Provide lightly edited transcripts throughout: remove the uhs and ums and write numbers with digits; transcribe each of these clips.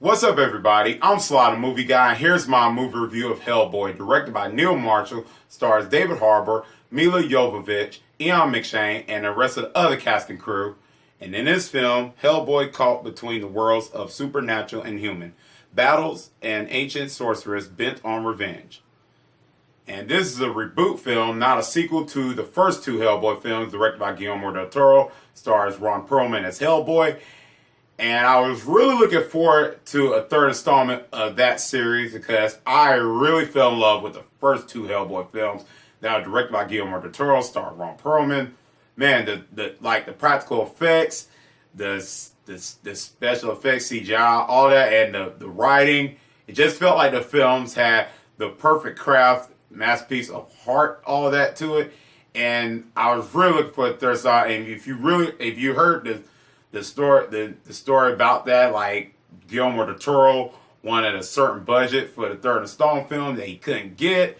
What's up, everybody? I'm Sly The Movie Guy, and here's my movie review of Hellboy, directed by Neil Marshall, stars David Harbour, Milla Jovovich, McShane, and the rest of the other cast and crew. And in this film, Hellboy caught between the worlds of supernatural and human, battles an ancient sorceress bent on revenge. And this is a reboot film, not a sequel to the first two Hellboy films, directed by Guillermo del Toro, stars Ron Perlman as Hellboy. And I was really looking forward to a third installment of that series because I really fell in love with the first two Hellboy films that were directed by Guillermo del Toro, starring Ron Perlman. Man, the practical effects, the special effects, CGI, all that, and the writing. It just felt like the films had the perfect craft, masterpiece of heart, all of that to it. And I was really looking for a third side. And if you heard the story about that, like Guillermo del Toro wanted a certain budget for the third installment film that he couldn't get.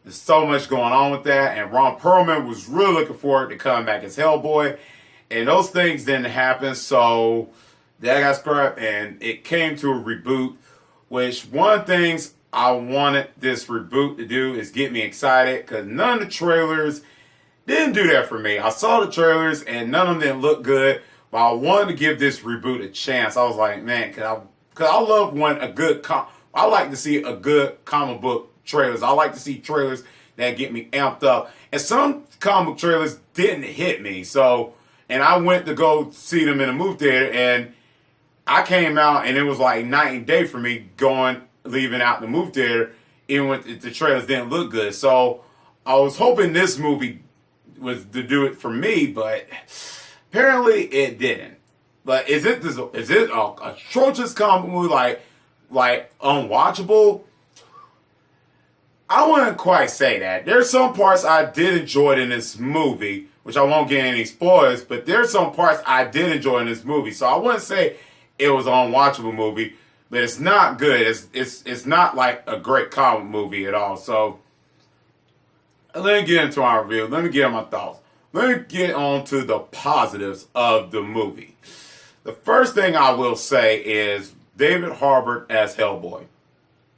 There's so much going on with that, and Ron Perlman was really looking forward to coming back as Hellboy, and those things didn't happen, so that got scrapped, and it came to a reboot, which one of the things I wanted this reboot to do is get me excited, because none of the trailers didn't do that for me. I saw the trailers, and none of them didn't look good, but I wanted to give this reboot a chance. I was like, man, cause I love when I like to see a good comic book trailers. I like to see trailers that get me amped up. And some comic book trailers didn't hit me. And I went to go see them in a movie theater, and I came out, and it was like night and day for me leaving out the movie theater, even when the trailers didn't look good. So I was hoping this movie was to do it for me, but apparently it didn't. But is it a atrocious comic movie, like unwatchable? I wouldn't quite say that. There's some parts I did enjoy in this movie, which I won't get any spoilers, but there's some parts I did enjoy in this movie. So I wouldn't say it was an unwatchable movie, but it's not good. It's not like a great comic movie at all. So let me get into our review. Let me get on my thoughts. Let me get on to the positives of the movie. The first thing I will say is David Harbour as Hellboy.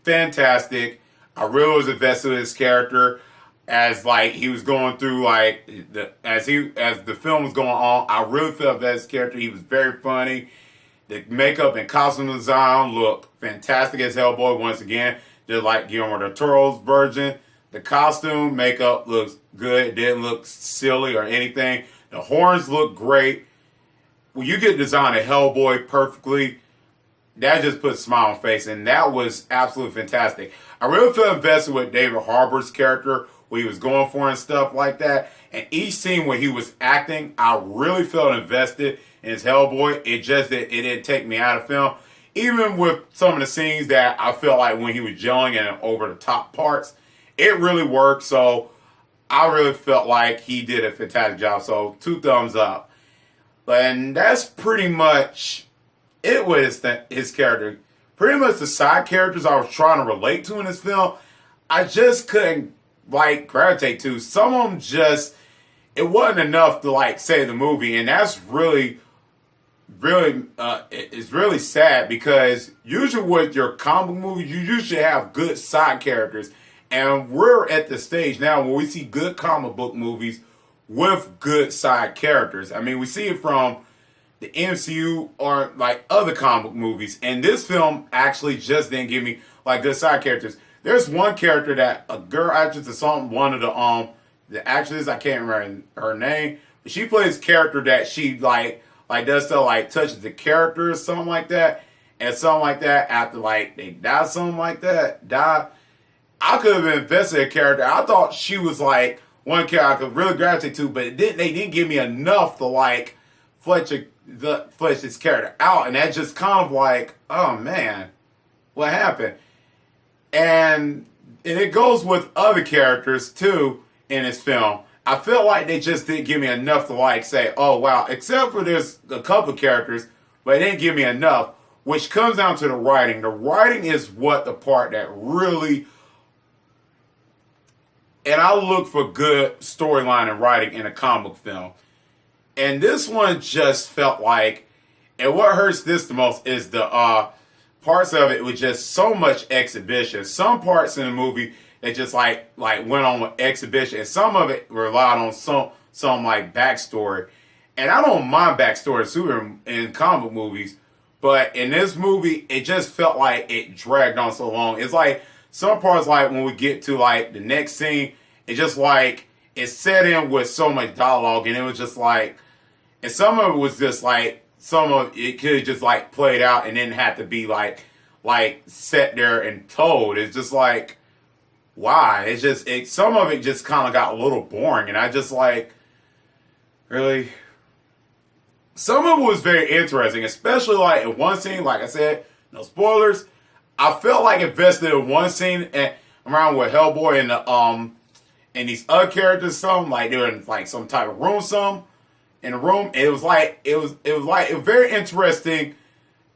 Fantastic. I really was invested in his character as he was going through as the film was going on. I really felt that his character. He was very funny. The makeup and costume design looked fantastic as Hellboy once again, just like Guillermo del Toro's version. The costume makeup looks good. It didn't look silly or anything. The horns look great. When you get designed a Hellboy perfectly, that just put a smile on my face, and that was absolutely fantastic. I really felt invested with David Harbour's character, what he was going for and stuff like that. And each scene where he was acting, I really felt invested in his Hellboy. It didn't take me out of film. Even with some of the scenes that I felt like when he was yelling and over the top parts, it really worked. So I really felt like he did a fantastic job. So 2 thumbs up. And that's pretty much it was his character. Pretty much the side characters I was trying to relate to in this film, I just couldn't gravitate to. Some of them it wasn't enough to save the movie, and that's really it's really sad because usually with your comic movies, you usually have good side characters, and we're at the stage now where we see good comic book movies with good side characters. I mean, we see it from the MCU or other comic movies, and this film actually just didn't give me good side characters. There's one character that a girl actress or something, one of the actresses, I can't remember her name, but she plays a character that she does stuff touches the character or something like that, and something like that after they die, something like that, I could have invested in a character. I thought she was one character I could really gravitate to, but they didn't give me enough to flesh this character out, and that's just kind of oh man, what happened? And it goes with other characters too in this film. I felt like they just didn't give me enough to say, oh wow, except for there's a couple of characters, but it didn't give me enough, which comes down to the writing. The writing is the part that really, and I look for good storyline and writing in a comic film. And this one just felt and what hurts this the most is the parts of it was just so much exhibition. Some parts in the movie that just like went on with exhibition, and some of it relied on some like backstory. And I don't mind backstory super in comic movies, but in this movie, it just felt like it dragged on so long. It's like some parts, like when we get to like the next scene, it's just like it's set in with so much dialogue, and it was just like, and some of it was just like some of it could have just like played out and didn't have to be like set there and told. It's just like, why? It's just some of it just kind of got a little boring, and I just like really. Some of it was very interesting, especially like in one scene. Like I said, no spoilers. I felt like invested in one scene around with Hellboy and these other characters. Some like they were in like some type of room. Some in a room. It was very interesting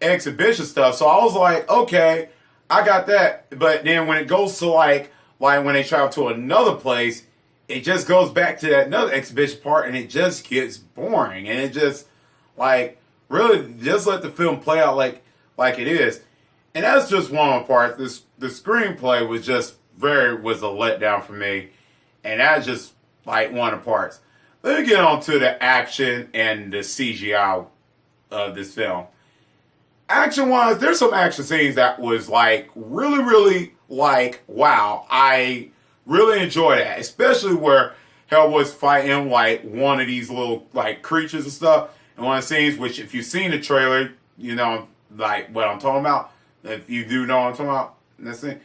exhibition stuff. So I was like, okay, I got that. But then when it goes to like when they travel to another place, it just goes back to that another exhibition part, and it just gets boring, and it just. Like, really, just let the film play out like it is. And that's just one of the parts. The screenplay was a letdown for me. And that's just, like, one of the parts. Let me get on to the action and the CGI of this film. Action-wise, there's some action scenes that was, like, really, really, like, wow. I really enjoy that. Especially where Hellboy's fighting, like, one of these little, like, creatures and stuff. And one of the scenes, which if you've seen the trailer, you know, like, what I'm talking about. If you do know what I'm talking about, that's it.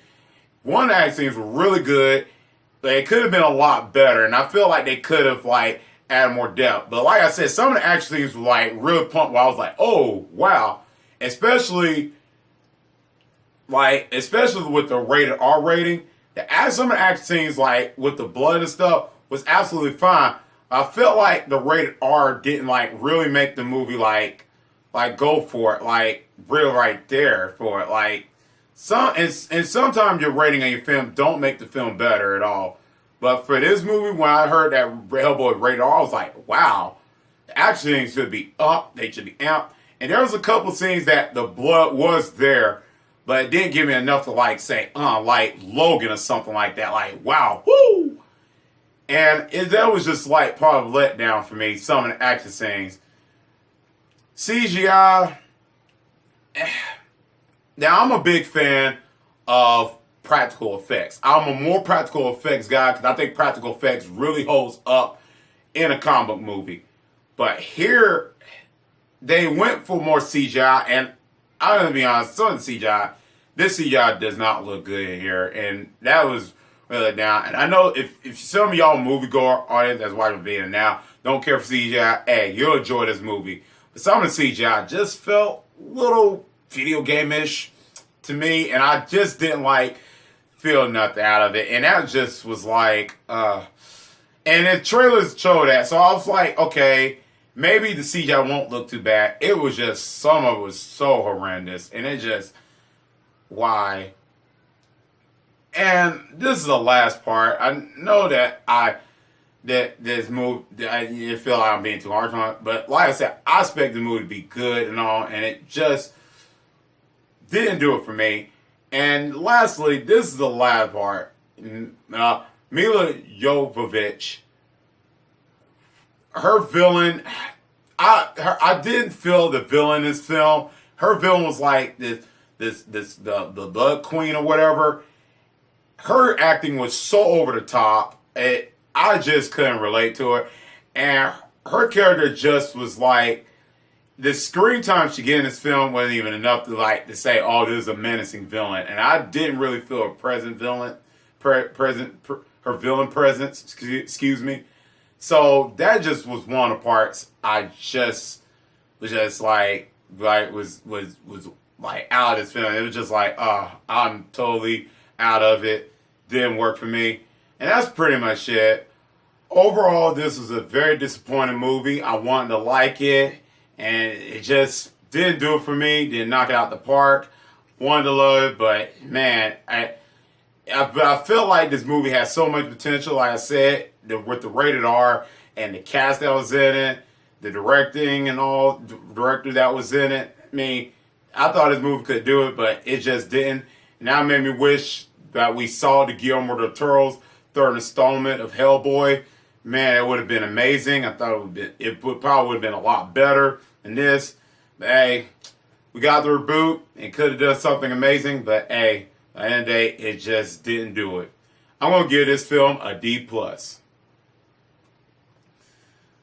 One of the scenes were really good. But it could have been a lot better. And I feel like they could have, like, added more depth. But like I said, some of the action scenes were, like, really pumped where I was like, oh, wow. Especially with the rated R rating. Some of the action scenes, like, with the blood and stuff, was absolutely fine. I felt like the rated R didn't like really make the movie like go for it, like real right there for it. Like and sometimes your rating on your film don't make the film better at all. But for this movie, when I heard that Hellboy rated R, I was like, wow, the action scenes should be up, they should be amped. And there was a couple scenes that the blood was there, but it didn't give me enough to like say, like Logan or something like that. Like, wow, woo! And that was just like part of a letdown for me, some of the action scenes. CGI. Now, I'm a big fan of practical effects. I'm a more practical effects guy because I think practical effects really holds up in a comic book movie. But here, they went for more CGI, and I'm going to be honest, some of the CGI, this CGI does not look good in here, and that was really down. And I know if some of y'all moviegoer audience that's watching the video now don't care for CGI, hey, you'll enjoy this movie. But some of the CGI just felt a little video game-ish to me, and I just didn't feel nothing out of it. And that just was like, and the trailers show that, so I was like, okay, maybe the CGI won't look too bad. It was just, some of it was so horrendous, and it just, why? And this is the last part. I know that this movie, you feel like I'm being too harsh on it, but like I said, I expect the movie to be good and all, and it just didn't do it for me. And lastly, this is the last part. Milla Jovovich, her villain, I didn't feel the villain in this film. Her villain was like the blood queen or whatever. Her acting was so over the top. I just couldn't relate to it. And her character just was like, the screen time she get in this film wasn't even enough to say, oh, this is a menacing villain. And I didn't really feel a present villain, her villain presence, excuse me. So that just was one of the parts I just was just like was like out of this film. It was just like, I'm totally out of it. Didn't work for me. And that's pretty much it. Overall, this was a very disappointing movie. I wanted to like it, and it just didn't do it for me. Didn't knock it out the park. Wanted to love it, but man, I feel like this movie has so much potential. Like I said, with the rated R and the cast that was in it, the directing and all, the director that was in it. I mean, I thought this movie could do it, but it just didn't. And that made me wish that we saw the Guillermo del Toro's third installment of Hellboy. Man, it would have been amazing. I thought probably would have been a lot better than this. But hey, we got the reboot. It could have done something amazing, but hey, at the end of the day, it just didn't do it. I'm gonna give this film a D+.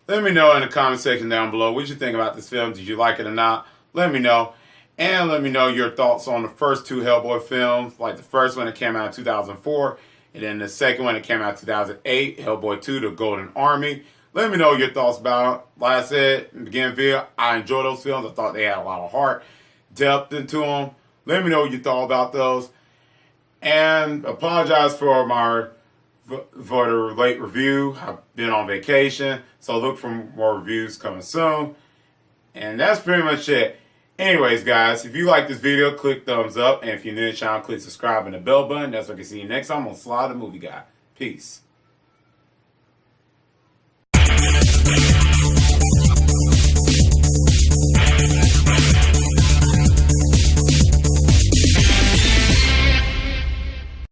Let me know in the comment section down below what you think about this film. Did you like it or not? Let me know. And let me know your thoughts on the first two Hellboy films, like the first one that came out in 2004, and then the second one that came out in 2008, Hellboy 2, The Golden Army. Let me know your thoughts about it. Like I said in the beginning of the video, I enjoyed those films. I thought they had a lot of heart, depth into them. Let me know what you thought about those. And apologize for the late review. I've been on vacation, so look for more reviews coming soon. And that's pretty much it. Anyways, guys, if you like this video, click thumbs up. And if you're new to the channel, click subscribe and the bell button. That's what I can see you next time on Sly the Movie Guy. Peace.